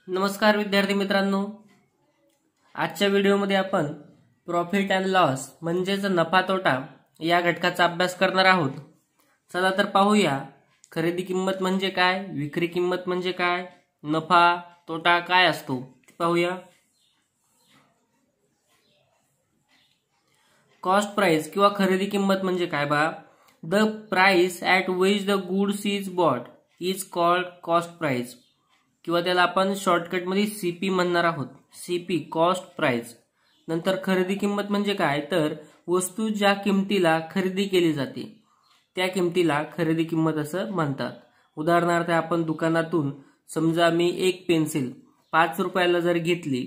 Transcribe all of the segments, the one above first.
नमस्कार विद्यार्थी मित्रांनो, आजच्या व्हिडिओमध्ये आपण प्रॉफिट अँड लॉस म्हणजेच नफा तोटा या घटकाचा अभ्यास करणार आहोत। चला तर पाहूया खरेदी किंमत म्हणजे काय, विक्री किंमत म्हणजे काय, नफा तोटा काय असतो ते पाहूया। कॉस्ट प्राइस किंवा खरेदी किंमत म्हणजे काय बा, the price at which the goods is bought is called cost price किंवा त्याला आपण शॉर्टकटमध्ये सीपी म्हणणार आहोत। CP cost price. नंतर खरेदी किंमत म्हणजे काय, तर वस्तू ज्या किमतीला खरेदी केली जाते त्या किमतीला खरेदी किंमत असं म्हणतात। उदाहरणार्थ आपण दुकानातून समजा मी एक पेन्सिल 5 रुपयाला जर घेतली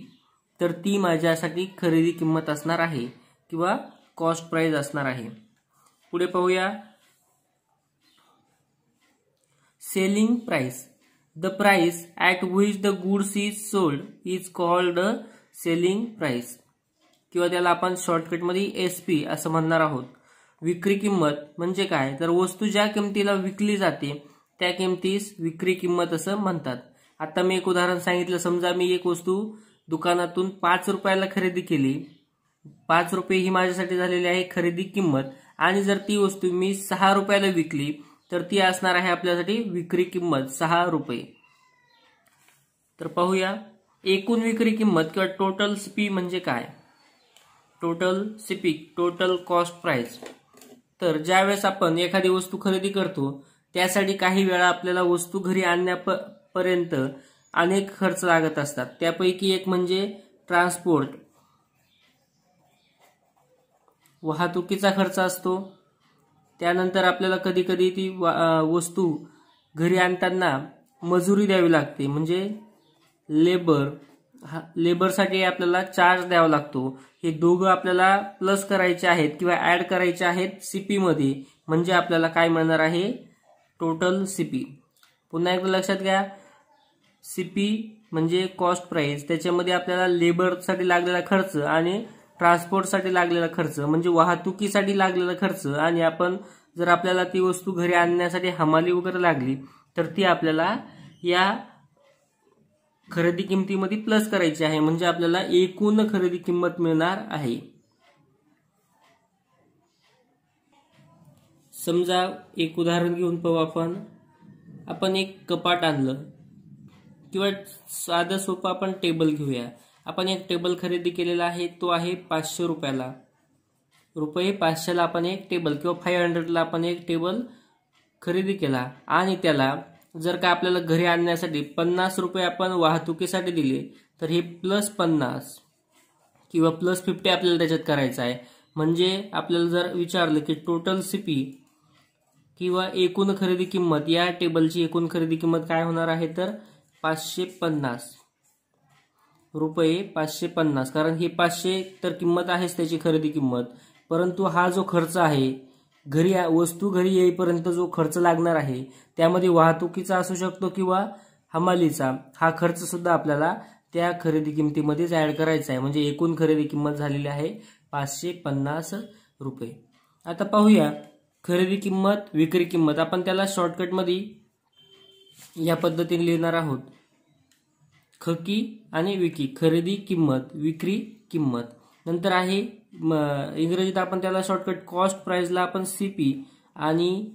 तर ती माझ्यासाठी खरेदी किंमत असणार आहे किंवा कॉस्ट प्राइस असणार आहे। पुढे पाहूया selling price. The price at which the goods is sold is called selling price किंवा त्याला आपण शॉर्टकटमध्ये एसपी असं म्हणणार आहोत। विक्री किंमत म्हणजे काय, तर वस्तू ज्या किमतीला विकली जाते त्या किमतीस विक्री किंमत असं म्हणतात। आता मी एक उदाहरण सांगितलं, समजा मी एक वस्तू दुकानातून 5 रुपयाला खरेदी केली, 5 रुपये ही माझ्यासाठी झालेली आहे खरेदी किंमत, आणि जर ती वस्तू मी 6 रुपयाला विकली तर ती असणार आहे आपल्यासाठी विक्री किंमत 6 रुपये। तर पाहूया एकूण विक्री किंमत किंवा टोटल सीपी म्हणजे काय। Total CP total cost price. तर ज्यावेळेस आपण एखादी वस्तू खरेदी करतो त्यासाठी काही वेळा आपल्याला वस्तू घरी आणण्यापर्यंत अनेक खर्च लागत असतात। त्यापैकी एक म्हणजे ट्रान्सपोर्ट, वाहतुकीचा खर्च असतो। त्यानंतर आपल्याला कधी कधी ती वस्तू घरी आणताना मजुरी द्यावी लागते, म्हणजे लेबरसाठी आपल्याला चार्ज द्यावा लागतो। हे दोघं आपल्याला प्लस करायचे आहेत किंवा ऍड करायचे आहेत सीपी मध्ये, म्हणजे आपल्याला काय मिळणार आहे, टोटल सीपी। पुन्हा एकदा लक्षात घ्या, सीपी म्हणजे कॉस्ट प्राइस, त्याच्यामध्ये आपल्याला लेबरसाठी लागलेला खर्च आणि ट्रान्सपोर्टसाठी लागलेला खर्च म्हणजे वाहतुकीसाठी लागलेला खर्च, आणि आपण जर आपल्याला ती वस्तू घरी आणण्यासाठी हमाली वगैरे लागली तर ती आपल्याला या खरेदी किमतीमध्ये प्लस करायची आहे, म्हणजे आपल्याला एकूण खरेदी किंमत मिळणार आहे। समजा एक उदाहरण घेऊन पाहू आपण एक कपाट आणलं किंवा साधं सोपं आपण टेबल घेऊया। आपण एक टेबल खरेदी केलेला आहे, तो आहे 500 रुपयाला। रुपये 500 ला आपण एक टेबल किंवा 500 ला आपण एक टेबल खरेदी केला, आणि त्याला जर का आपल्याला घरी आणण्यासाठी 50 रुपये आपण वाहतुकीसाठी दिले तर हे +50 किंवा +50 आपल्याला त्याच्यात करायचं आहे। म्हणजे आपल्याला जर विचारलं की टोटल सीपी किंवा एकूण खरेदी किंमत, या टेबलची एकूण खरेदी किंमत काय होणार आहे, तर 550 रुपये 550, कारण हे 500 तर किंमत आहेच त्याची खरेदी किंमत, परंतु हा जो खर्च आहे घरी वस्तू घरी येईपर्यंत जो खर्च लागणार आहे त्यामध्ये वाहतुकीचा असू शकतो किंवा हमालीचा, हा खर्च सुद्धा आपल्याला त्या खरेदी किमतीमध्येच ऍड करायचा आहे। म्हणजे एकूण खरेदी किंमत झालेली आहे 550 रुपये। आता पाहूया खरेदी किंमत विक्री किंमत। आपण त्याला शॉर्टकटमध्ये या पद्धतीने लिहिणार आहोत, खकी आणि विकी, खरेदी किंमत विक्री किंमत। नंतर आहे इंग्रजीत आपण त्याला शॉर्टकट कॉस्ट प्राइसला आपण सीपी, आणि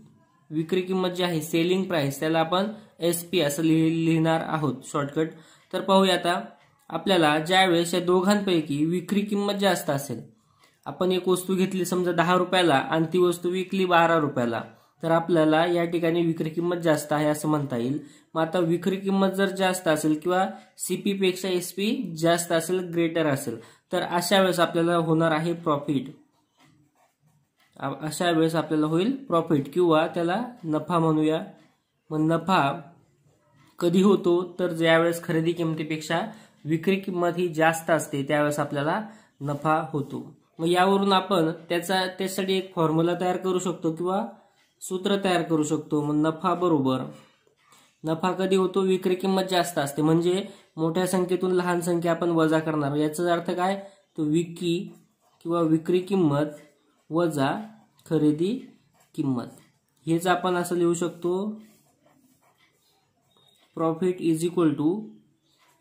विक्री किंमत जी आहे सेलिंग प्राइस त्याला आपण एसपी असं लिहिणार आहोत शॉर्टकट। तर पाहूया आता आपल्याला ज्यावेळेस या दोघांपैकी विक्री किंमत जास्त असेल, आपण एक वस्तू घेतली समजा 10 रुपयाला आणि ती वस्तू विकली 12 रुपयाला, तर आपल्याला या ठिकाणी विक्री किंमत जास्त आहे असं म्हणता येईल। मग आता विक्री किंमत जर जास्त असेल किंवा सीपी पेक्षा एसपी जास्त असेल, ग्रेटर असेल, तर अशा वेळेस आपल्याला होणार आहे प्रॉफिट। अशा वेळेस आपल्याला होईल प्रॉफिट किंवा त्याला नफा म्हणूया। मग नफा कधी होतो, तर ज्यावेळेस खरेदी किमतीपेक्षा विक्री किंमत ही जास्त असते त्यावेळेस आपल्याला नफा होतो। मग यावरून आपण त्यासाठी एक फॉर्म्युला तयार करू शकतो किंवा सूत्र तयार करू शकतो। मग नफा कधी होतो, विक्री किंमत जास्त असते, म्हणजे मोठ्या संख्येतून लहान संख्या आपण वजा करणार। याचा अर्थ काय, तो विकी किंवा विक्री किंमत वजा खरेदी किंमत, हेच आपण असं लिहू शकतो, profit is equal to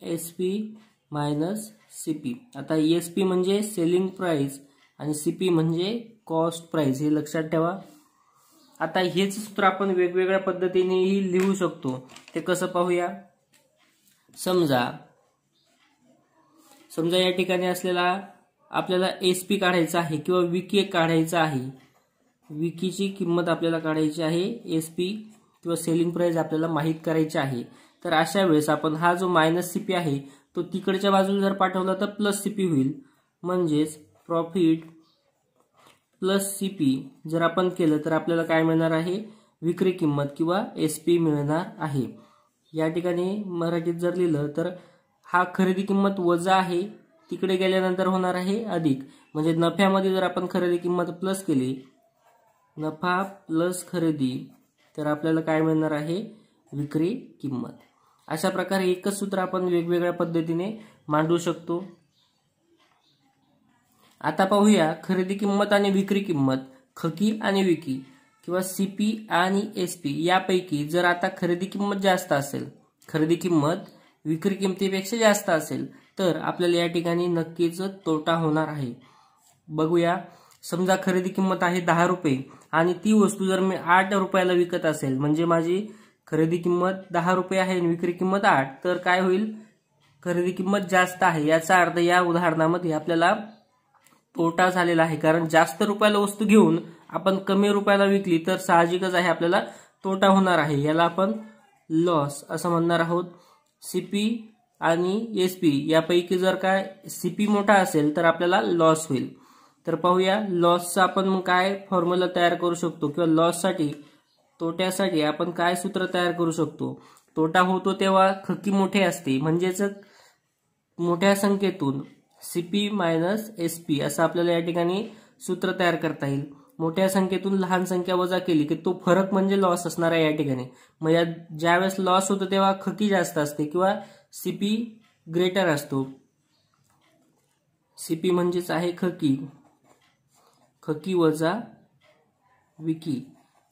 SP minus CP. आता SP म्हणजे सेलिंग प्राइस आणि CP म्हणजे कॉस्ट प्राइस, हे लक्षात ठेवा. आता हेच सूत्र आपण वेगवेगळ्या पद्धतीनेही लिहू शकतो. ते कसं पाहूया. समजा या ठिकाणी असलेला आपल्याला SP काढायचा आहे किंवा विकी काढायचा आहे. विकीची किंमत आपल्याला काढायची आहे, SP किंवा सेलिंग प्राइस आपल्याला माहित करायची आहे. तर अशा वेळेस आपण हा जो मायनस CP आहे तो तिकडच्या बाजूला जर पाठवला तर प्लस CP होईल. म्हणजेच प्रॉफिट प्लस CP जर आपण केलं तर आपल्याला काय मिळणार आहे, विक्री किंमत किंवा SP मिळणार आहे. या ठिकाणी मराठीत जर लिहिलं तर हा खरेदी किंमत वजा आहे, तिकडे गेल्यानंतर होणार आहे अधिक. म्हणजे नफ्यामध्ये जर आपण खरेदी किंमत प्लस केली, नफा प्लस खरेदी, तर आपल्याला काय मिळणार आहे, विक्री किंमत. अशा प्रकारे एकच सूत्र आपण वेगवेगळ्या पद्धतीने मांडू शकतो. आता पाहूया खरेदी किंमत आणि विक्री किंमत, खकी आणि विकी किंवा CP आणि SP यापैकी जर आता खरेदी किंमत जास्त असेल, खरेदी किंमत विक्री किंमतीपेक्षा जास्त असेल, तर आपल्याला या ठिकाणी नक्कीच तोटा होणार आहे. बघूया. समजा खरेदी किंमत आहे 10 रुपये आणि ती वस्तू जर मी 8 रुपयाला विकत असेल, म्हणजे माझी खरेदी किंमत 10 रुपये आहे आणि विक्री किंमत 8, तर काय होईल, खरेदी किंमत जास्त आहे. याचा अर्थ या उदाहरणामध्ये आपल्याला तोटा झालेला आहे. कारण जास्त रुपयाला वस्तू घेऊन आपण कमी रुपयाला विकली तर साहजिकच आहे आपल्याला तोटा होणार आहे. याला आपण लॉस असं म्हणणार आहोत. CP आणि SP यापैकी जर काय CP मोठा असेल तर आपल्याला लॉस होईल. तर पाहूया लॉसचा आपण मग काय फॉर्म्युला तयार करू शकतो किंवा लॉससाठी, तोट्यासाठी आपण काय सूत्र तयार करू शकतो. तोटा होतो तेव्हा खकी मोठे असते, म्हणजेच मोठ्या संख्येतून CP मायनस SP असं आपल्याला या ठिकाणी सूत्र तयार करता येईल. मोठ्या संख्येतून लहान संख्या वजा केली की तो फरक म्हणजे लॉस असणार आहे या ठिकाणी. मग या ज्यावेळेस लॉस होतो तेव्हा खकी जास्त असते किंवा CP ग्रेटर असतो. CP म्हणजेच आहे खकी, खकी वजा विकी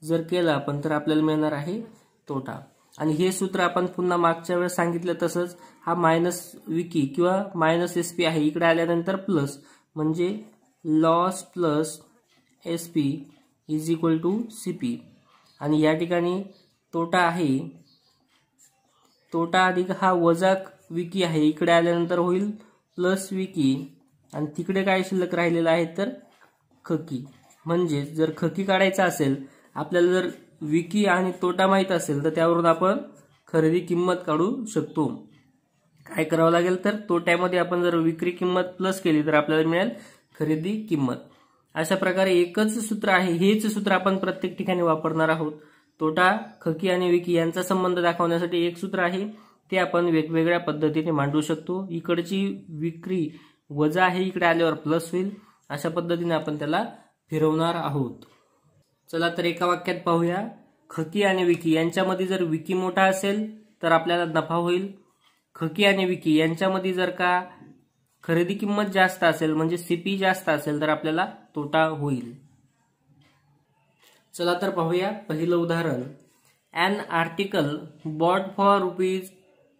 जर केलं आपण तर आपल्याला मिळणार आहे तोटा. आणि हे सूत्र आपण पुन्हा मागच्या वेळेस सांगितलं तसंच, हा मायनस विकी किंवा मायनस SP आहे, इकडे आल्यानंतर प्लस, म्हणजे loss plus SP is equal to CP. आणि या ठिकाणी तोटा आहे, तोटा अधिक हा वजा विकी आहे, इकडे आल्यानंतर होईल प्लस विकी आणि तिकडे काय शिल्लक राहिलेलं आहे तर खकी. म्हणजे जर खकी काढायचा असेल आपल्याला, जर विकी आणि तोटा माहित असेल तर त्यावरून आपण खरेदी किंमत काढू शकतो. काय करावं लागेल तर तोट्यामध्ये आपण जर विक्री किंमत प्लस केली तर आपल्याला मिळेल खरेदी किंमत. अशा प्रकारे एकच सूत्र आहे, हेच सूत्र आपण प्रत्येक ठिकाणी वापरणार आहोत. तोटा, खकी आणि विकी यांचा संबंध दाखवण्यासाठी एक सूत्र आहे, ते आपण वेगवेगळ्या पद्धतीने मांडू शकतो. इकडची विक्री वजा आहे, इकडे आल्यावर प्लस होईल. अशा पद्धतीने आपण त्याला फिरवणार आहोत. चला तर एका वाक्यात पाहूया. खकी आणि विकी यांच्यामध्ये जर विकी मोठा असेल तर आपल्याला नफा होईल. खकी आणि विकी यांच्यामध्ये जर का खरेदी किंमत जास्त असेल म्हणजे CP जास्त असेल तर आपल्याला तोटा होईल. चला तर पाहूया पहिलं उदाहरण. An article bought for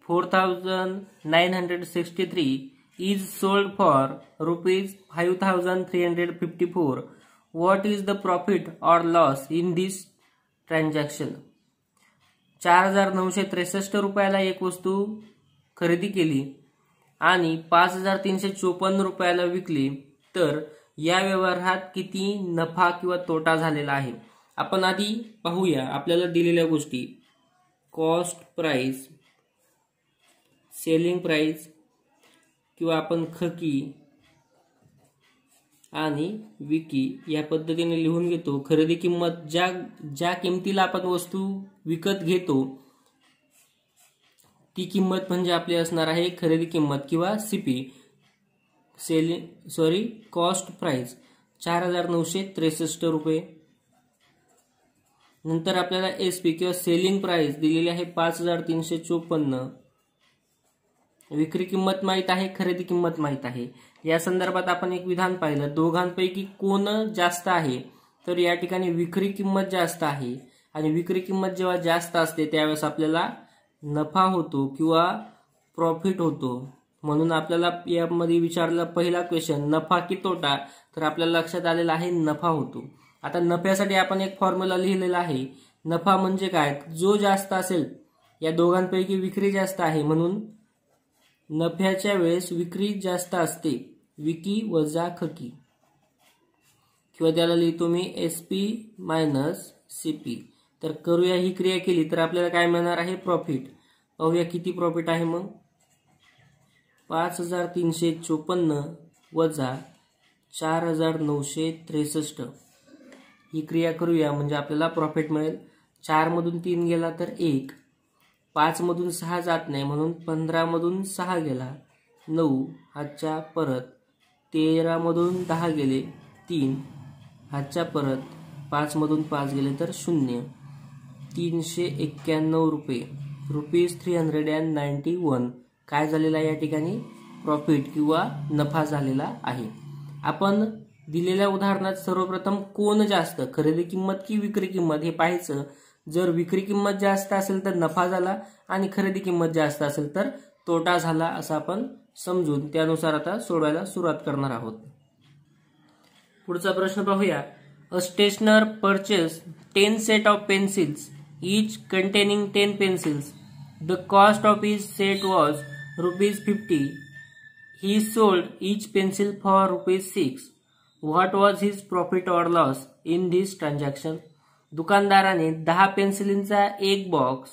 ₹4,963 is sold for ₹5,354. What is the profit or loss in this transaction? 4,963 रुपयाला एक वस्तू खरेदी केली आणि 5,354 रुपयाला विकली, तर या व्यवहारात किती नफा किंवा तोटा झालेला आहे. आपण आधी पाहूया आपल्याला दिलेल्या गोष्टी. कॉस्ट प्राइस, सेलिंग प्राइस किंवा आपण खकी आणि विकी या पद्धतीने लिहून घेतो. खरेदी किंमत, ज्या किमतीला आपण वस्तू विकत घेतो ती किंमत म्हणजे आपली असणार आहे खरेदी किंमत किंवा CP, कॉस्ट प्राइस 4,963 रुपये. नंतर आपल्याला SP किंवा सेलिंग प्राइस दिलेली आहे 5,354. विक्री किंमत माहित आहे, खरेदी किंमत माहित आहे. या संदर्भात आपण एक विधान पाहिलं, दोघांपैकी कोण जास्त आहे, तर या ठिकाणी विक्री किंमत जास्त आहे. आणि विक्री किंमत जेव्हा जास्त असते त्यावेळेस आपल्याला नफा होतो किंवा प्रॉफिट होतो. म्हणून आपल्याला यामध्ये विचारला पहिला क्वेश्चन नफा की तोटा, तर आपल्याला लक्षात आलेला आहे नफा होतो. आता नफ्यासाठी आपण एक फॉर्म्युला लिहिलेला आहे. नफा म्हणजे काय, जो जास्त असेल या दोघांपैकी विक्री जास्त आहे, म्हणून नफ्याच्या वेळेस विक्री जास्त असते, विकी वजा खकी, किंवा त्याला लिहितो मी SP मायनस CP. तर करूया ही क्रिया केली तर आपल्याला काय मिळणार आहे, प्रॉफिट. पाहूया किती प्रॉफिट आहे मग. 5354 वजा 4963. ही क्रिया करूया म्हणजे आपल्याला प्रॉफिट मिळेल. 4 मधून 3 गेला तर 1, 5 मधून 6 जात नाही म्हणून 15 मधून 6 गेला 9, हातच्या परत 13 मधून 10 गेले 3, हातच्या परत 5 मधून 5 गेले तर 0. 391 रुपये, ₹391 काय झालेला आहे या ठिकाणी, प्रॉफिट किंवा नफा झालेला आहे. आपण दिलेल्या उदाहरणात सर्वप्रथम कोण जास्त, खरेदी किंमत की विक्री किंमत हे पाहायचं. जर विक्री किंमत जास्त असेल तर नफा झाला आणि खरेदी किंमत जास्त असेल तर तोटा झाला, असं आपण समजून त्यानुसार आता सोडवायला सुरुवात करणार आहोत. पुढचा प्रश्न पाहूया. अ स्टेशनर purchase 10 set of pencils, each containing 10 pencils. The cost of each set was ₹50. He sold each pencil for ₹6. What was his profit or loss in this transaction? दुकानदाराने 10 पेन्सिलींचा एक बॉक्स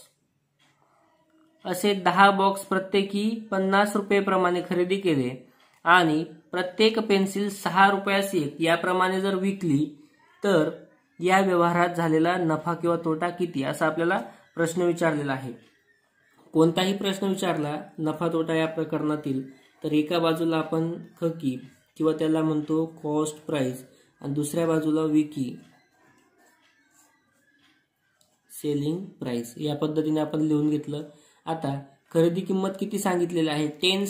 असे 10 बॉक्स प्रत्येकी ₹50 प्रमाणे खरेदी केले आणि प्रत्येक पेन्सिल ₹6 एक याप्रमाणे जर विकली तर या व्यवहारात झालेला नफा किंवा तोटा किती, असा आपल्याला प्रश्न विचारलेला आहे. कोणताही प्रश्न विचारला नफा तोटा या प्रकरणातील तर एका बाजूला आपण खकी किंवा त्याला म्हणतो कॉस्ट प्राइस आणि दुसऱ्या बाजूला विकी सेलिंग प्राइस, या पद्धतीने आपण लिहून घेतलं. आता खरेदी किंमत किती सांगितलेली आहे, 10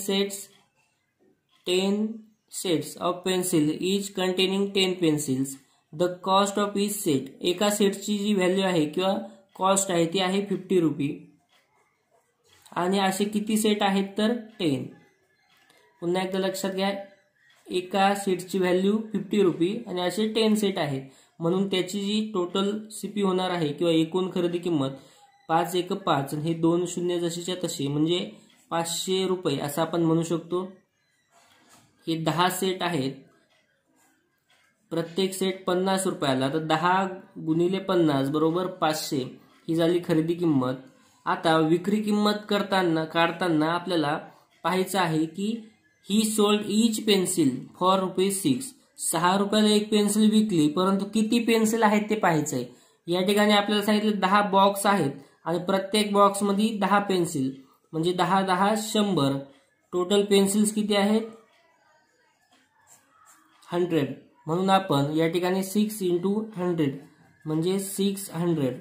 sets of pencil each containing 10 pencils. The cost of each set, एका सेटची जी व्हॅल्यू आहे किंवा कॉस्ट आहे ती आहे ₹50 आणि असे किती सेट आहेत तर 10. पुन्हा एकदा लक्षात घ्या, एका सेटची व्हॅल्यू ₹50 आणि असे 10 सेट आहेत, म्हणून त्याची जी टोटल CP होणार आहे किंवा एकूण खरेदी किंमत 5 1 5 आणि हे 2 शून्य जशीच्या तशी म्हणजे ₹500 असं आपण म्हणू शकतो. हे 10 सेट आहेत, प्रत्येक सेट ₹50 तर 10 गुणिले 50 बरोबर 500 ही झाली खरेदी किंमत. आता विक्री किंमत काढताना आपल्याला पाहायचं आहे की ही सोल्ड ईच पेन्सिल फॉर ₹6. ₹6 एक पेन्सिल विकली, परंतु किती पेन्सिल आहेत ते पाहायचंय. या ठिकाणी आपल्याला सांगितलं 10 बॉक्स आहेत आणि प्रत्येक बॉक्स मध्ये 10 पेन्सिल म्हणजे 10 10 100. टोटल पेन्सिल्स किती आहेत 100. म्हणून आपण या ठिकाणी 6 × 100 म्हणजे 600.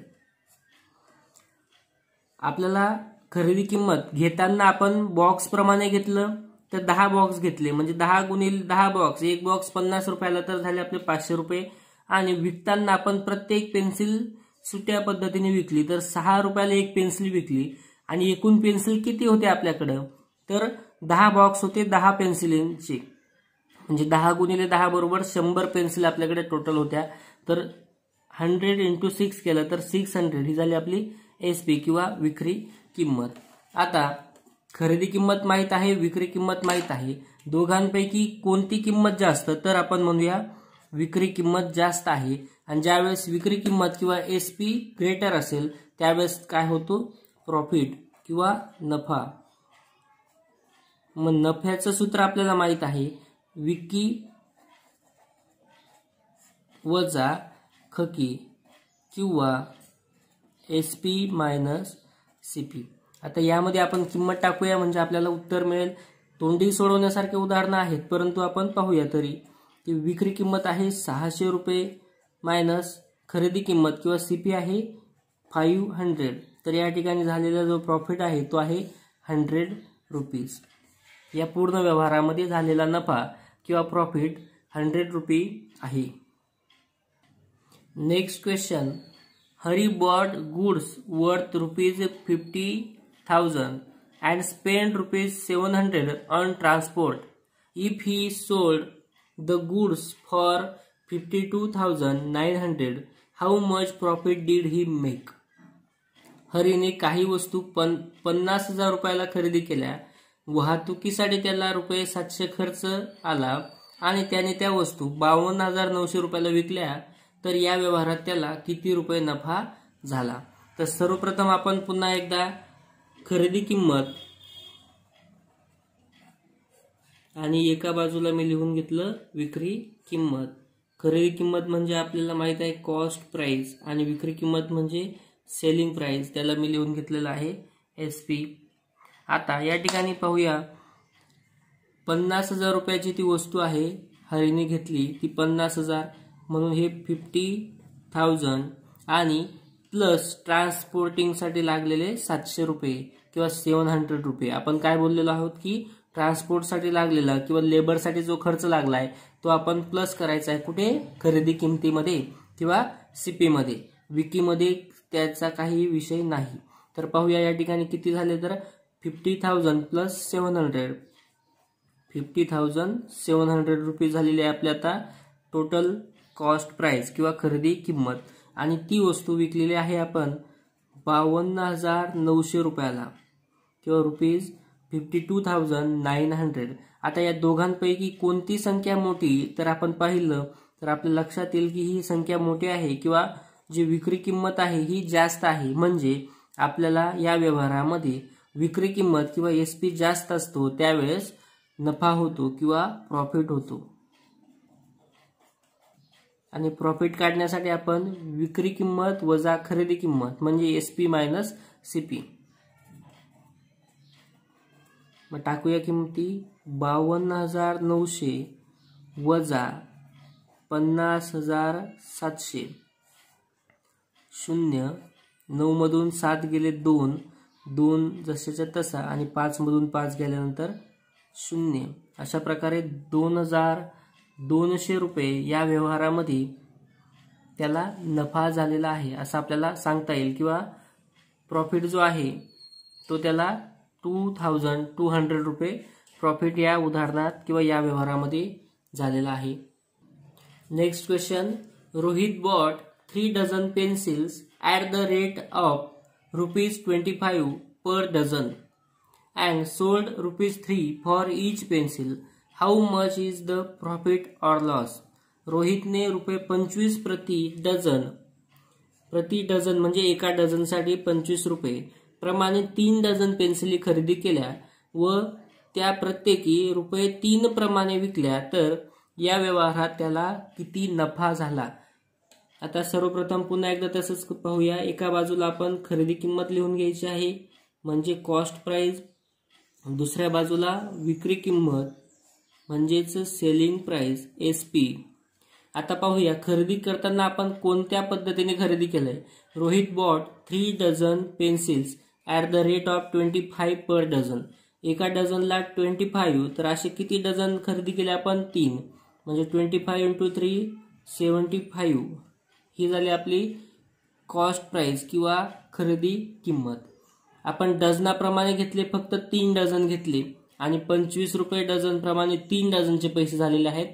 आपल्याला खरेदी किंमत घेताना आपण बॉक्स प्रमाणे घेतलं तर 10 बॉक्स घेतले म्हणजे 10 गुणिले 10 बॉक्स, एक बॉक्स ₹50 तर झाले आपले ₹500. आणि विकताना आपण प्रत्येक पेन्सिल सुट्या पद्धतीने विकली तर ₹6 एक पेन्सिल विकली आणि एकूण पेन्सिल किती होते आपल्याकडे तर 10 बॉक्स होते 10 पेन्सिलींचे म्हणजे 10 गुणिले 10 बरोबर 100 पेन्सिल आपल्याकडे टोटल होत्या. तर 100 × 6 केलं तर 600 ही झाली आपली SP किंवा विक्री किंमत. आता खरेदी किंमत माहित आहे, विक्री किंमत माहित आहे, दोघांपैकी कोणती किंमत जास्त तर आपण म्हणूया विक्री किंमत जास्त आहे. आणि ज्यावेळेस विक्री किंमत किंवा SP ग्रेटर असेल त्यावेळेस काय होतो प्रॉफिट किंवा नफा. मग नफ्याचं सूत्र आपल्याला माहित आहे, विकी वजा खकी किंवा SP मायनस CP. आता यामध्ये आपण किंमत टाकूया म्हणजे आपल्याला उत्तर मिळेल. तोंडी सोडवण्यासारखे उदाहरणं आहेत परंतु आपण पाहूया तरी की विक्री किंमत आहे ₹600 मायनस खरेदी किंमत किंवा CP आहे 500. तर या ठिकाणी झालेला जो प्रॉफिट आहे तो आहे ₹100. या पूर्ण व्यवहारामध्ये झालेला नफा किंवा प्रॉफिट ₹100 आहे. Next question. Hari bought goods worth ₹50,000 and spent ₹700 on transport. If he sold the goods for 52,900, how much profit did he make? हरीने काही वस्तू 50,000 रुपयाला खरेदी केल्या. वाहतुकीसाठी त्याला ₹700 खर्च आला आणि त्याने त्या वस्तू 52,900 रुपयाला विकल्या. तर या व्यवहारात त्याला किती रुपये नफा झाला? तर सर्वप्रथम आपण पुन्हा एकदा खरेदी किंमत आणि एका बाजूला मी लिहून घेतलं विक्री किंमत. खरेदी किंमत म्हणजे आपल्याला माहित आहे कॉस्ट प्राइस आणि विक्री किंमत म्हणजे सेलिंग प्राइस, त्याला मी लिहून घेतलेलं आहे SP. आता या ठिकाणी पाहूया 50,000 रुपयाची ती वस्तू आहे हरीने घेतली, ती 50,000 म्हणून हे 50,000 आणि प्लस ट्रान्सपोर्टिंगसाठी लागलेले 700 रुपये किंवा 700 रुपये. आपण काय बोललेलो आहोत की ट्रान्सपोर्टसाठी लागलेला किंवा लेबरसाठी जो खर्च लागलाय तो आपण प्लस करायचा आहे कुठे? खरेदी किमतीमध्ये किंवा CP मध्ये. विकीमध्ये त्याचा काही विषय नाही. तर पाहूया या ठिकाणी किती झाले तर 50,000 प्लस 700, 50,700 रुपये झालेले आहे आपल्या आता टोटल कॉस्ट प्राइस किंवा खरेदी किंमत. आणि ती वस्तू विकलेली आहे आपण 52,900 रुपयाला किंवा ₹52,900. आता या दोघांपैकी कोणती संख्या मोठी? तर आपण पाहिलं तर आपल्या लक्षात येईल की ही संख्या मोठी आहे किंवा जी विक्री किंमत आहे ही जास्त आहे. म्हणजे आपल्याला या व्यवहारामध्ये विक्री किंमत किंवा SP जास्त असतो त्यावेळेस नफा होतो किंवा प्रॉफिट होतो. आणि प्रॉफिट काढण्यासाठी आपण विक्री किंमत वजा खरेदी किंमत म्हणजे SP मायनस CP. मग टाकूया किमती 52,900 वजा 50,700, 0, 9 मधून 7 गेले 2, 2 जशाच्या तसा आणि 5 मधून 5 गेल्यानंतर 0. अशा प्रकारे 2,200 रुपये या व्यवहारामध्ये त्याला नफा झालेला आहे असं आपल्याला सांगता येईल किंवा प्रॉफिट जो आहे तो त्याला 2,200 रुपये प्रॉफिट या उदाहरणात किंवा या व्यवहारामध्ये झालेला आहे. Next question. Rohit bought 3 dozen pencils at the rate of ₹25 per dozen and sold ₹3 for each pencil. How much is the profit or loss? रोहितने ₹25 प्रति डझन म्हणजे एका डझनसाठी 25 रुपये प्रमाणे 3 डझन पेन्सिली खरेदी केल्या व त्या प्रत्येकी ₹3 प्रमाणे विकल्या. तर या व्यवहारात त्याला किती नफा झाला? आता सर्वप्रथम पुन्हा एकदा तसंच पाहूया. एका बाजूला आपण खरेदी किंमत लिहून घ्यायची आहे म्हणजे कॉस्ट प्राइस, दुसऱ्या बाजूला विक्री किंमत म्हणजेच सेलिंग प्राइस SP. आता पाहूया खरेदी करताना आपण कोणत्या पद्धतीने खरेदी केलंय. Rohit bought 3 dozen pencils at the rate of 25 per dozen. एका डझनला 25 तर असे किती डझन खरेदी केले आपण? 3 म्हणजे 25 × 3 75 ही झाली आपली कॉस्ट प्राइस किंवा खरेदी किंमत. आपण डझनाप्रमाणे घेतले, फक्त 3 डझन घेतले आणि 25 रुपये डझन प्रमाणे 3 डझनचे पैसे झालेले आहेत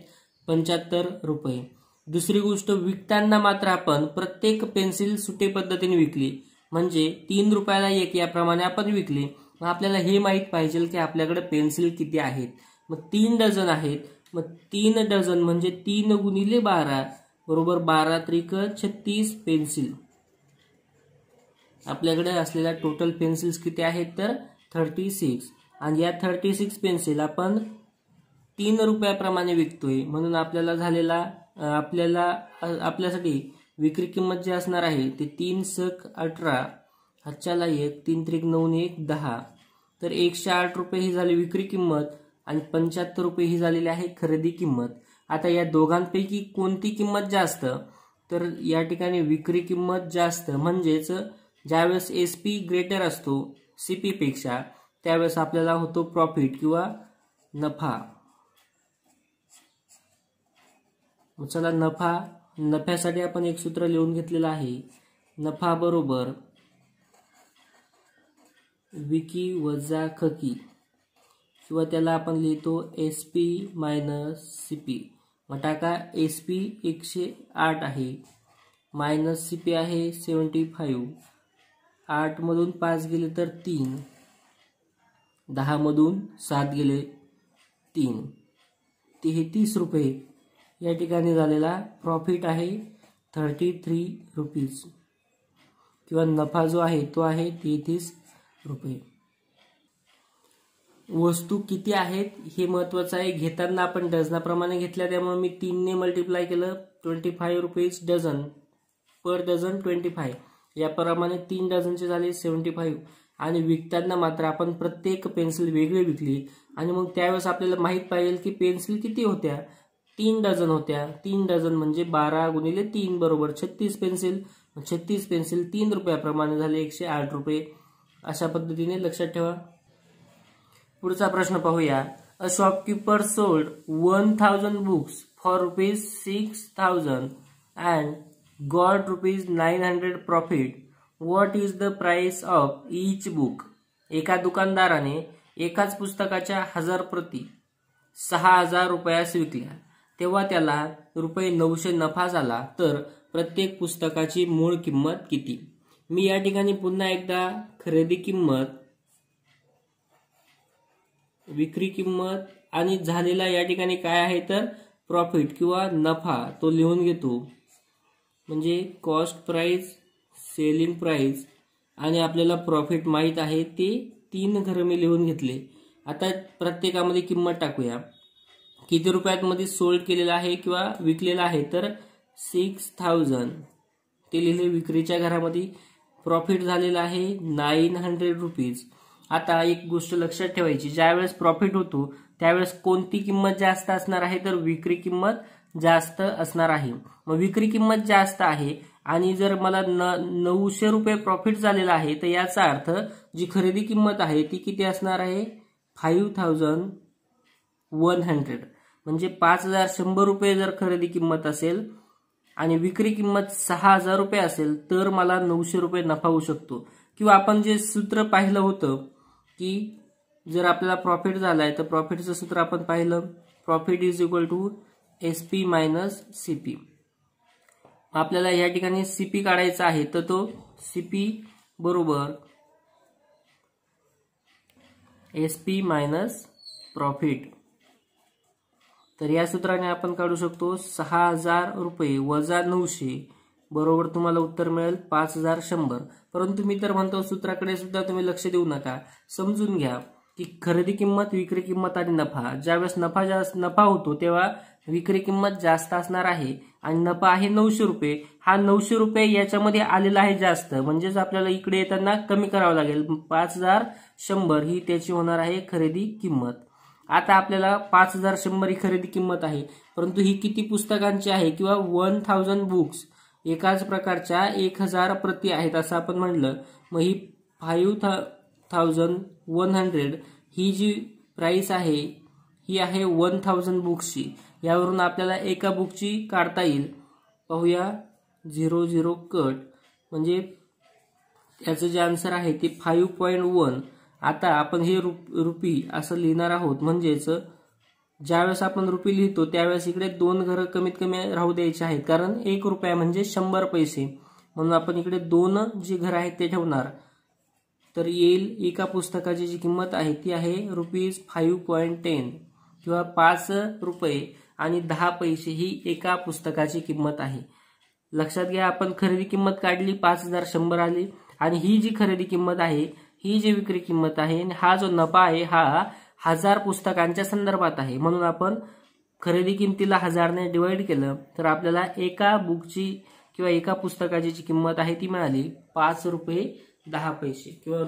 75 रुपये. दुसरी गोष्ट विकताना मात्र आपण प्रत्येक पेन्सिल सुटे पद्धतीने विकली म्हणजे 3 रुपयाला एक याप्रमाणे आपण विकली. मग आपल्याला हे माहीत पाहिजे की आपल्याकडे पेन्सिल किती आहेत. मग 3 डझन आहेत, मग 3 डझन म्हणजे 3 × 12 बरोबर 12 त्रिक 36 पेन्सिल. आपल्याकडे असलेल्या टोटल पेन्सिल्स किती आहेत तर 36 आणि या 36 पेन्सिल आपण 3 रुपयाप्रमाणे विकतोय म्हणून आपल्याला झालेला आपल्यासाठी विक्री किंमत जी असणार आहे ते 3 × 18 हातच्याला 1, 3 त्रिक 9 1 10 तर 108 रुपये ही झाली विक्री किंमत आणि 75 रुपये ही झालेली आहे खरेदी किंमत. आता या दोघांपैकी कोणती किंमत जास्त? तर या ठिकाणी विक्री किंमत जास्त म्हणजेच ज्यावेळेस SP ग्रेटर असतो CP पेक्षा त्यावेळेस आपल्याला होतो प्रॉफिट किंवा नफा. चला नफ्यासाठी आपण एक सूत्र लिहून घेतलेलं आहे. नफा बरोबर विकी वजा खकी, किंवा त्याला आपण लिहितो SP मायनस CP. मग टाका SP 108 आहे, मायनस CP आहे 75. 8 मधून 5 गेले तर 3, 10 मधून 7 गेले 3, 33 रुपये या ठिकाणी झालेला प्रॉफिट आहे 33 रुपीज, किंवा नफा जो आहे तो आहे 33 रुपये. वस्तू किती आहेत हे महत्त्वाचं आहे. घेताना आपण डझनाप्रमाणे घेतल्या, त्यामुळे मी 3 ने मल्टिप्लाय केलं. 25 रुपीज डझन, पर डझन 25. याप्रमाणे 3 डझनचे झाले 75. आणि विकताना मात्र आपण प्रत्येक पेन्सिल वेगळी विकली. आणि मग त्यावेळेस आपल्याला माहीत पाहिजे की पेन्सिल किती होत्या. 3 डझन होत्या. 3 डझन म्हणजे 12 गुणिले 3 बरोबर 36 पेन्सिल. 36 पेन्सिल 3 रुपयाप्रमाणे झाले 108 रुपये. अशा पद्धतीने लक्षात ठेवा. पुढचा प्रश्न पाहूया. A shopkeeper sold 1000 books for ₹6,000 and got ₹900 profit. What is the price of each book. एका दुकानदाराने एकाच पुस्तकाच्या 1000 प्रती 6000 रुपयास विकल्या, तेव्हा त्याला ₹900 नफा झाला. तर प्रत्येक पुस्तकाची मूळ किंमत किती. मी या ठिकाणी पुन्हा एकदा खरेदी किंमत, विक्री किंमत आणि झालेला या ठिकाणी काय आहे तर प्रॉफिट किंवा नफा तो लिहून घेतो. म्हणजे कॉस्ट प्राइस, सेलिंग प्राइस आणि आपल्याला प्रॉफिट माहित आहे ते 3 घरं मी लिहून घेतले. आता प्रत्येकामध्ये किंमत टाकूया. किती रुपयामध्ये सोल्ड केलेला आहे किंवा विकलेला आहे तर 6000 ते लिहिले विक्रीच्या घरामध्ये. प्रॉफिट झालेला आहे 900 रुपीज. आता एक गोष्ट लक्षात ठेवायची, ज्यावेळेस प्रॉफिट होतो त्यावेळेस कोणती किंमत जास्त असणार आहे तर विक्री किंमत जास्त असणार आहे. मग विक्री किंमत जास्त आहे आणि जर मला 900 रुपये प्रॉफिट झालेला आहे तर याचा अर्थ जी खरेदी किंमत आहे ती किती असणार आहे 5100. म्हणजे 5100 रुपये जर खरेदी किंमत असेल आणि विक्री किंमत 6000 रुपये असेल तर मला 900 रुपये नफा होऊ शकतो. किंवा आपण जे सूत्र पाहिलं होतं की जर आपल्याला प्रॉफिट झालाय तर प्रॉफिटचं सूत्र आपण पाहिलं, profit is equal to SP minus CP. आपल्याला या ठिकाणी CP काढायचा आहे तर तो CP बरोबर SP मायनस प्रॉफिट. तर या सूत्राने आपण काढू शकतो 6000 रुपये वजा 900 बरोबर तुम्हाला उत्तर मिळेल 5100. परंतु मी तर म्हणतो सूत्राकडे सुद्धा तुम्ही लक्ष देऊ नका. समजून घ्या की खरेदी किंमत, विक्री किंमत आणि नफा, ज्यावेळेस नफा होतो तेव्हा विक्री किंमत जास्त असणार आहे आणि नफा आहे 900 रुपये. हा 900 रुपये याच्यामध्ये आलेला आहे जास्त, म्हणजेच आपल्याला इकडे येताना कमी करावं लागेल. 5100 ही त्याची होणार आहे खरेदी किंमत. आता आपल्याला 5100 ही खरेदी किंमत आहे, परंतु ही किती पुस्तकांची आहे किंवा 1000 बुक्स एकाच प्रकारच्या 1000 प्रती आहेत असं आपण म्हणलं. मग ही 5100 ही जी प्राइस आहे ही आहे 1000 बुक्सची. यावरून आपल्याला एका बुकची काढता येईल. पाहूया 00 कट, म्हणजे याचं जे आन्सर आहे ते 5.1. आता आपण हे रुपी असं लिहिणार आहोत, म्हणजेच ज्यावेळेस आपण रुपी लिहितो त्यावेळेस इकडे 2 घरं कमीत कमी राहू द्यायचे आहेत, कारण 1 रुपया म्हणजे 100 पैसे. म्हणून आपण इकडे 2 जी घरं आहेत ते ठेवणार. तर येईल एका पुस्तकाची जी किंमत आहे ती आहे ₹5.10 किंवा 5 रुपये आणि 10 पैसे ही एका पुस्तकाची किंमत आहे. लक्षात घ्या, आपण खरेदी किंमत काढली 5100 आली आणि ही जी खरेदी किंमत आहे, ही जी विक्री किंमत आहे, हा जो नफा आहे हा 1000 पुस्तकांच्या संदर्भात आहे. म्हणून आपण खरेदी किमतीला 1000 ने डिवाइड केलं तर आपल्याला एका बुकची किंवा एका पुस्तकाची जी किंमत आहे ती मिळाली 5 रुपये 10 पैसे किंवा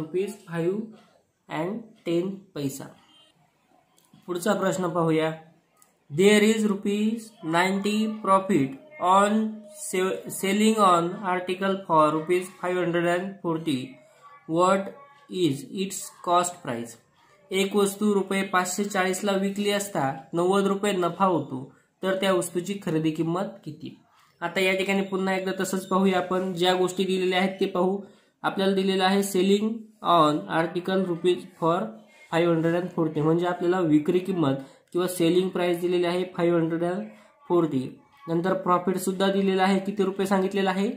₹5.10. पुढचा प्रश्न पाहूया. There is ₹90 profit on selling on article for ₹540. What is its cost price. एक वस्तू ₹540 ला विकली असता 90 रुपये नफा होतो, तर त्या वस्तूची खरेदी किंमत किती. आता या ठिकाणी पुन्हा एकदा तसंच पाहूया. आपण ज्या गोष्टी दिलेल्या आहेत ते पाहू. आपल्याला दिलेलं आहे selling on article rupees for 540, म्हणजे आपल्याला विक्री किंमत किंवा सेलिंग प्राइस दिलेली आहे 540. नंतर प्रॉफिट सुद्धा दिलेला आहे, किती रुपये सांगितलेला आहे,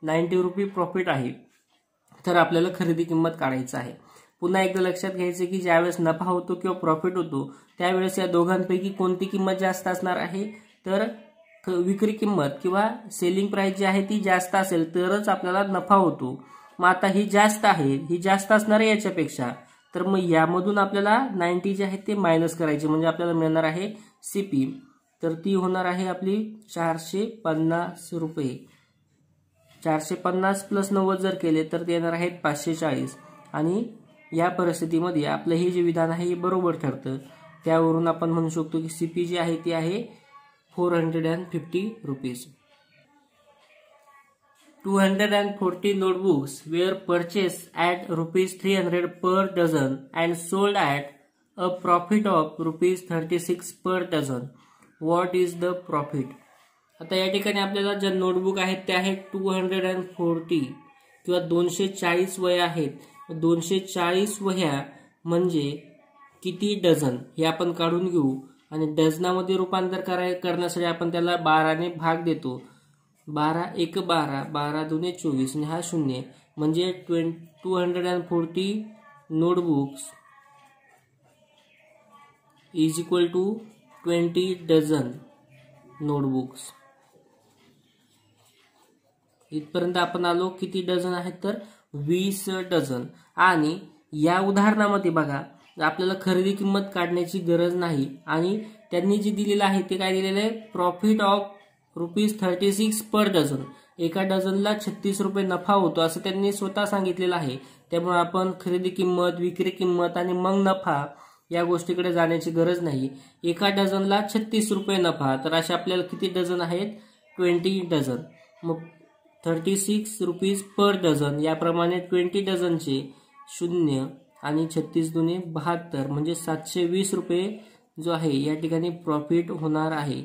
90 रुपये प्रॉफिट आहे. तर आपल्याला खरेदी किंमत काढायचं आहे. पुन्हा एकदा लक्षात घ्यायचं की ज्यावेळेस नफा होतो किंवा प्रॉफिट होतो त्यावेळेस या दोघांपैकी कोणती किंमत जास्त असणार आहे, तर विक्री किंमत किंवा सेलिंग प्राइस जी आहे ती जास्त असेल तरच आपल्याला नफा होतो. मग आता ही जास्त आहे, ही जास्त असणार आहे याच्यापेक्षा, तर मग यामधून आपल्याला 90 जे आहे ते मायनस करायचे, म्हणजे आपल्याला मिळणार आहे सीपी. तर ती होणार आहे आपली 450 रुपये. 450 प्लस 90 जर केले तर ते येणार आहेत 540. आणि या परिस्थितीमध्ये आपलं हे जे विधान आहे हे बरोबर ठरतं. त्यावरून आपण म्हणू शकतो की सीपी जी आहे ती आहे 450 rupees. 240 notebooks were purchased at rupees 300 per dozen and sold at a profit of rupees 36 per dozen. What is the profit? आता या ठिकाणी आपल्याला ज्या नोटबुक आहेत त्या आहेत 240 किंवा 240 वह्या आहेत. 240 वह्या म्हणजे किती डझन हे आपण काढून घेऊ आणि डझनामध्ये रूपांतर करण्यासाठी आपण त्याला 12 ने भाग देतो. 12 1 12, 12 2 24 आणि हा 0, म्हणजे 240 notebooks is equal to 20 dozen notebooks. इथपर्यंत आपण आलो. किती डझन आहेत तर 20 डझन. आणि या उदाहरणामध्ये बघा आपल्याला खरेदी किंमत काढण्याची गरज नाही आणि त्यांनी जे दिलेलं आहे ते काय दिलेलं आहे, profit of rupees 36 per dozen. एका डझनला 36 रुपये नफा होतो असं त्यांनी स्वतः सांगितलेलं आहे. त्यामुळे आपण खरेदी किंमत, विक्री किंमत आणि मग नफा या गोष्टीकडे जाण्याची गरज नाही. एका डझनला 36 रुपये नफा, तर असे आपल्याला किती डझन आहेत, 20 डझन. मग 36 रुपीज पर डझन, याप्रमाणे 20 डझनचे 0 आणि 36 दुने 72, म्हणजे 720 रुपये जो आहे या ठिकाणी प्रॉफिट होणार आहे.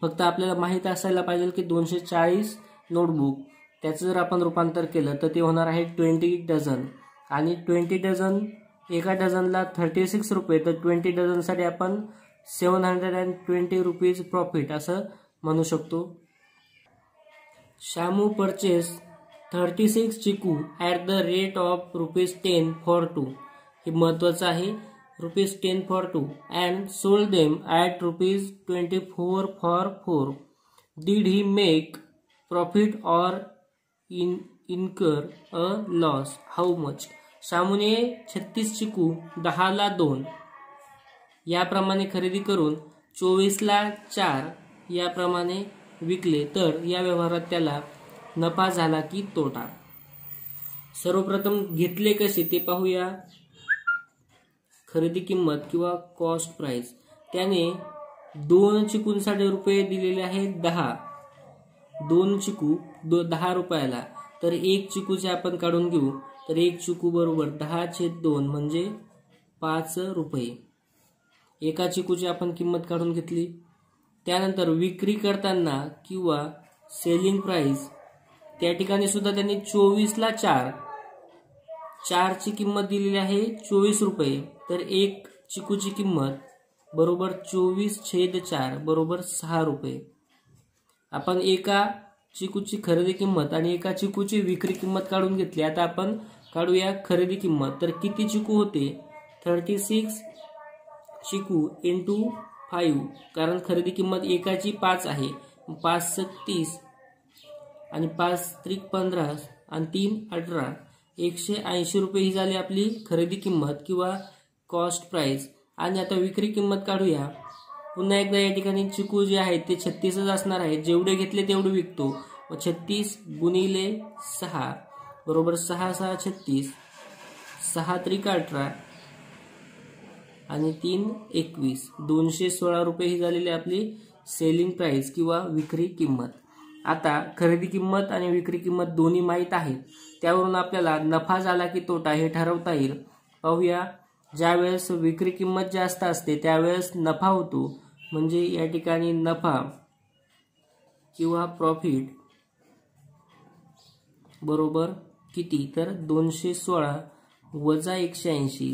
फक्त आपल्याला माहित असायला पाहिजे की 240 नोटबुक त्याचं जर आपण रूपांतर केलं तर ते होणार आहे 20 डझन. आणि 20 डझन, एका डझनला 36 रुपये, तर 20 डझनसाठी आपण 720 रुपीज प्रॉफिट असं म्हणू शकतो. शामू परचेस 36 चिकू at the rate of ₹10 for 2. हे महत्वाचं आहे. ₹10 for 2 and sold them at ₹24 for 4. Did he make profit or incur a loss? How much? शामूने 36 चिकू 10 ला 2 याप्रमाणे खरेदी करून 24 ला 4 याप्रमाणे विकले, तर या व्यवहारात त्याला नफा झाला की तोटा. सर्वप्रथम घेतले कसे ते पाहूया. खरेदी किंमत किंवा कॉस्ट प्राइस, त्याने 2 चिकूंसाठी रुपये दिलेले आहेत 10. 2 चिकू 10 रुपयाला, तर 1 चिकूचे आपण काढून घेऊ. तर 1 चिकू बरोबर 10/2 म्हणजे 5 रुपये. एका चिकूची आपण किंमत काढून घेतली. त्यानंतर विक्री करताना किंवा सेलिंग प्राइस, त्या ठिकाणी सुद्धा त्यांनी 24 ला 4 ची किंमत दिलेली आहे 24 रुपये. तर 1 चिकूची किंमत बरोबर 24/4 बरोबर 6 रुपये. आपण एका चिकूची खरेदी किंमत आणि एका चिकूची विक्री किंमत काढून घेतली. आता आपण काढूया खरेदी किंमत. तर किती चिकू होते, 36 चिकू इंटू 5, कारण खरेदी किंमत एकाची 5 आहे. 5 30 आणि 5 त्रिक 15 आणि 3 18, 180 रुपये ही झाली आपली खरेदी किंमत किंवा कॉस्ट प्राइस. आणि आता विक्री किंमत काढूया. पुन्हा एकदा या ठिकाणी चिकू जे आहेत ते 36च असणार आहेत. जेवढे घेतले तेवढे विकतो. 36 गुणिले 6 बरोबर 6 6 36, 6 त्रिक 18 आणि 3 21, 216 रुपये ही झालेली आपली सेलिंग प्राइस किंवा विक्री किंमत. आता खरेदी किंमत आणि विक्री किंमत दोन्ही माहीत आहेत. त्यावरून आपल्याला नफा झाला की तोटा हे ठरवता येईल. पाहूया. ज्यावेळेस विक्री किंमत जास्त असते त्यावेळेस नफा होतो, म्हणजे या ठिकाणी नफा किंवा प्रॉफिट बरोबर किती तर 216 वजा 180,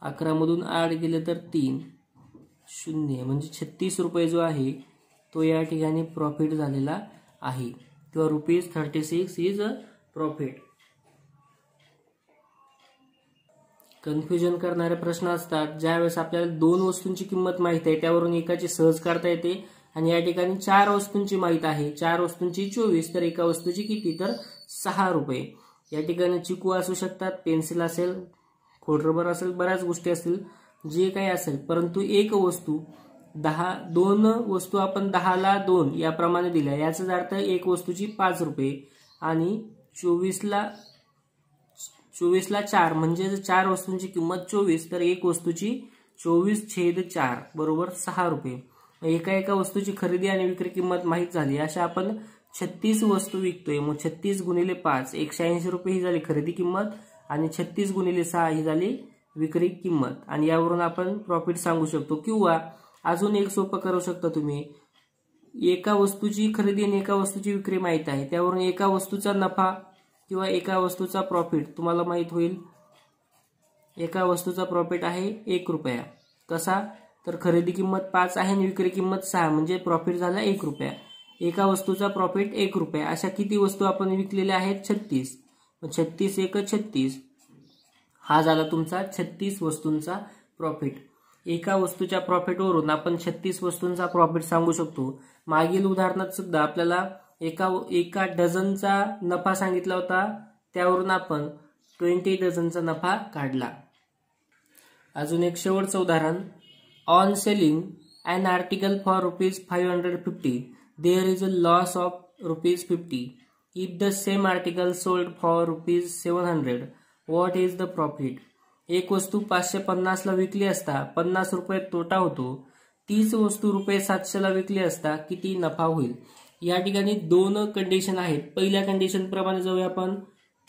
11 मधून 8 गेले तर 3 0 म्हणजे 36 रुपये जो आहे तो या ठिकाणी प्रॉफिट झालेला आहे किंवा ₹36 इज अ प्रॉफिट. कन्फ्युजन करणारे प्रश्न असतात ज्यावेळेस आपल्याला 2 वस्तूंची किंमत माहित आहे त्यावरून एकाची सहज काढता येते आणि या ठिकाणी 4 वस्तूंची माहित आहे. 4 वस्तूंची 24 तर एका वस्तूची किती तर 6 रुपये. या ठिकाणी चिकू असू शकतात, पेन्सिल असेल, खोडरबर असेल, बऱ्याच गोष्टी असतील, जे काही असेल, परंतु एक वस्तू 2 वस्तू आपण 10 ला 2 याप्रमाणे दिल्या. याचाच अर्थ एक वस्तूची 5 रुपये आणि 24 ला 4 म्हणजे 4 वस्तूंची किंमत 24 तर एक वस्तूची 24/4 बरोबर 6 रुपये. एका वस्तूची खरेदी आणि विक्री किंमत माहित झाली. अशा आपण 36 वस्तू विकतोय. मग 36 गुणिले 5 180 रुपये ही झाली खरेदी किंमत आणि 36 गुणिले 6 ही झाली विक्री किंमत. आणि यावरून आपण प्रॉफिट सांगू शकतो. किंवा अजून एक सोपं करू शकता तुम्ही. एका वस्तूची खरेदी आणि एका वस्तूची विक्री माहित आहे त्यावरून एका वस्तूचा नफा किंवा एका वस्तूचा प्रॉफिट तुम्हाला माहित होईल. एका वस्तूचा प्रॉफिट आहे 1 रुपया. कसा तर खरेदी किंमत 5 आहे आणि विक्री किंमत 6 म्हणजे प्रॉफिट झाला 1 रुपया. एका वस्तूचा प्रॉफिट 1 रुपया. अशा किती वस्तू आपण विकलेल्या आहेत 36. 36 1 36 हा झाला तुमचा 36 वस्तूंचा प्रॉफिट. एका वस्तूच्या प्रॉफिटवरून आपण 36 वस्तूंचा प्रॉफिट सांगू शकतो. मागील उदाहरणात सुद्धा आपल्याला एका डझनचा नफा सांगितला होता त्यावरून आपण 20 डझनचा नफा काढला. अजून एक शेवटचं उदाहरण. On selling an article for ₹550 there is a loss of ₹50. If the same article sold for ₹700 what is the profit? एक वस्तू 550 ला विकली असता 50 रुपये तोटा होतो. तीच वस्तू ₹700 ला विकली असता किती नफा होईल. या ठिकाणी 2 कंडिशन आहेत. पहिल्या कंडिशन प्रमाणे जाऊया आपण.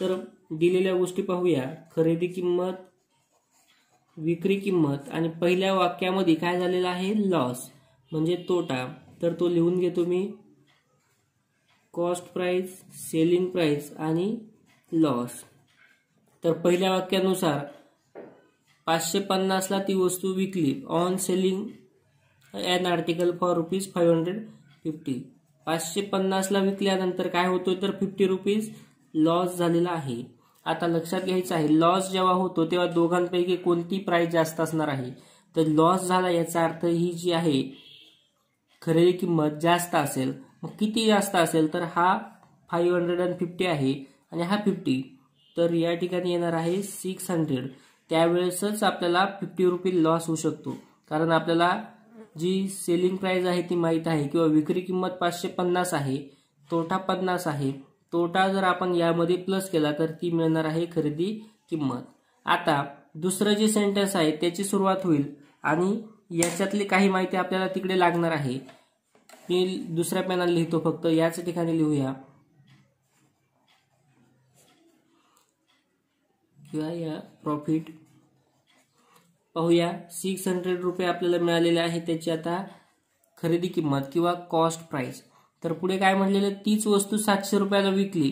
तर दिलेल्या गोष्टी पाहूया. खरेदी किंमत, विक्री किंमत आणि पहिल्या वाक्यामध्ये काय झालेलं आहे लॉस म्हणजे तोटा. तर तो लिहून घेतो मी. कॉस्ट प्राइस, सेलिंग प्राइस आणि लॉस. तर पहिल्या वाक्यानुसार 550 ला ती वस्तू विकली. On selling an article for ₹550. 550 ला विकल्यानंतर काय होतो तर ₹50 लॉस झालेला आहे. आता लक्षात घ्यायचं आहे लॉस जेव्हा होतो तेव्हा दोघांपैकी कोणती प्राइस जास्त असणार आहे. तर लॉस झाला याचा अर्थ ही जी आहे खरेदी किंमत जास्त असेल. मग किती जास्त असेल तर हा 550 आहे आणि हा 50 तर या ठिकाणी येणार आहे 600. त्यावेळेसच आपल्याला ₹50 लॉस होऊ शकतो कारण आपल्याला जी सेलिंग प्राइस आहे ती माहित आहे किंवा विक्री किंमत 550 आहे, तोटा 50 आहे. तोटा जर आपण यामध्ये प्लस केला तर ती मिळणार आहे खरेदी किंमत. आता दुसरं जे सेंटेन्स आहे त्याची सुरुवात होईल आणि याच्यातली काही माहिती आपल्याला तिकडे लागणार आहे. मी दुसऱ्या पेनाने लिहितो फक्त. याच ठिकाणी लिहूया किंवा या प्रॉफिट पाहूया. 600 रुपये आपल्याला मिळालेले आहे त्याची आता खरेदी किंमत किंवा कॉस्ट प्राइस. तर पुढे काय म्हणलेलं तीच वस्तू 700 रुपयाला विकली.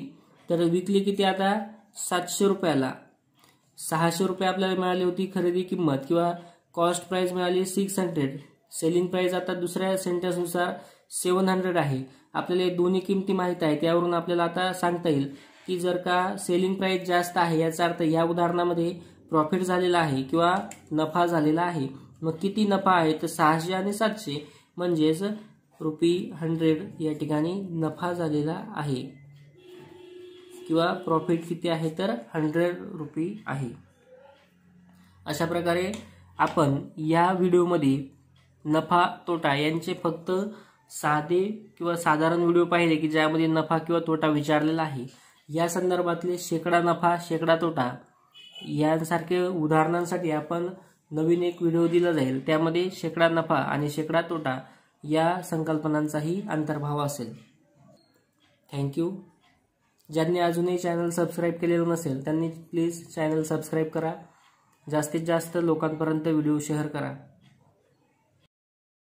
तर विकली किती आता 700 रुपयाला. 600 रुपये आपल्याला मिळाली होती खरेदी किंमत किंवा कॉस्ट प्राइस मिळाली 600. सेलिंग प्राइस आता दुसऱ्या सेंटेन्सनुसार 700 आहे. आपल्याला हे दोन्ही किमती माहित आहे त्यावरून आपल्याला आता सांगता येईल की जर का सेलिंग प्राइस जास्त आहे याचा अर्थ या उदाहरणामध्ये प्रॉफिट झालेला आहे किंवा नफा झालेला आहे. मग किती नफा आहे तर 600 आणि 700 म्हणजेच ₹100 या ठिकाणी नफा झालेला आहे किंवा प्रॉफिट किती आहे तर ₹100 आहे. अशा प्रकारे आपण या व्हिडिओमध्ये नफा तोटा यांचे फक्त साधे किंवा साधारण व्हिडिओ पाहिले की ज्यामध्ये नफा किंवा तोटा विचारलेला आहे. या संदर्भातले शेकडा नफा शेकडा तोटा यांसारखे उदाहरणांसाठी आपण नवीन एक व्हिडिओ दिला जाईल. त्यामध्ये शेकडा नफा आणि शेकडा तोटा या संकल्पनांचाही अंतर्भाव असेल. थँक्यू. ज्यांनी अजूनही चॅनल सबस्क्राईब केलेलं नसेल त्यांनी प्लीज चॅनल सबस्क्राईब करा. जास्तीत जास्त लोकांपर्यंत व्हिडिओ शेअर करा.